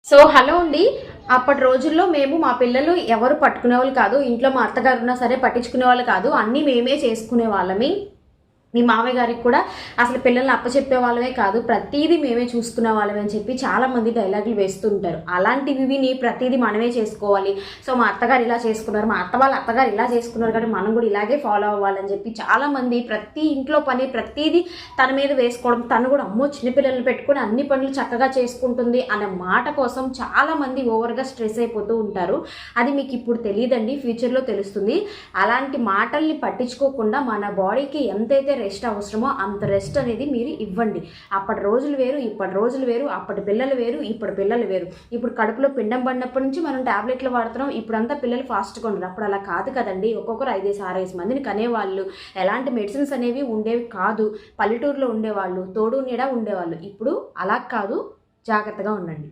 So hello అండి. అప్పటి రోజుల్లో మేము మా పిల్లలు ఎవరు పట్టుకునేవాళ్ళు కాదు. ఇంట్లో మా అత్తగారు ఉన్నా సరే పట్టించుకునేవాళ్ళు కాదు. అన్నీ మేమే చేసుకునే వాళ్ళమి. మీ మామయ్య గారికి కూడా అసలు పిల్లల్ని అప్పచెప్పే వాళ్ళమే కాదు, ప్రతిదీ మేమే చూసుకునే వాళ్ళమే అని చెప్పి చాలామంది డైలాగులు వేస్తుంటారు. అలాంటివి విని ప్రతిదీ మనమే చేసుకోవాలి. సో మా అత్తగారు ఇలా చేసుకున్నారు, మా వాళ్ళ అత్తగారు ఇలా చేసుకున్నారు కాబట్టి మనం కూడా ఇలాగే ఫాలో అవ్వాలని చెప్పి చాలామంది ప్రతి ఇంట్లో పని ప్రతిదీ తన మీద వేసుకోవడం, తను కూడా అమ్మో చిన్నపిల్లల్ని పెట్టుకుని అన్ని పనులు చక్కగా చేసుకుంటుంది అనే మాట కోసం చాలామంది ఓవర్గా స్ట్రెస్ అయిపోతూ ఉంటారు. అది మీకు ఇప్పుడు తెలియదండి, ఫ్యూచర్లో తెలుస్తుంది. అలాంటి మాటల్ని పట్టించుకోకుండా మన బాడీకి ఎంతైతే రెస్ట్ అవసరమో అంత రెస్ట్ అనేది మీరు ఇవ్వండి. అప్పటి రోజులు వేరు, ఇప్పటి రోజులు వేరు, అప్పటి పిల్లలు వేరు, ఇప్పుడు పిల్లలు వేరు. ఇప్పుడు కడుపులో పిండం పడినప్పటి నుంచి మనం టాబ్లెట్లు వాడుతున్నాం. ఇప్పుడంతా పిల్లలు ఫాస్ట్గా ఉండరు. అప్పుడు అలా కాదు కదండి. ఒక్కొక్కరు 5-6 మందిని కనేవాళ్ళు. ఎలాంటి మెడిసిన్స్ అనేవి ఉండేవి కాదు. పల్లెటూరులో ఉండేవాళ్ళు, తోడు నీడ ఉండేవాళ్ళు. ఇప్పుడు అలా కాదు. జాగ్రత్తగా ఉండండి.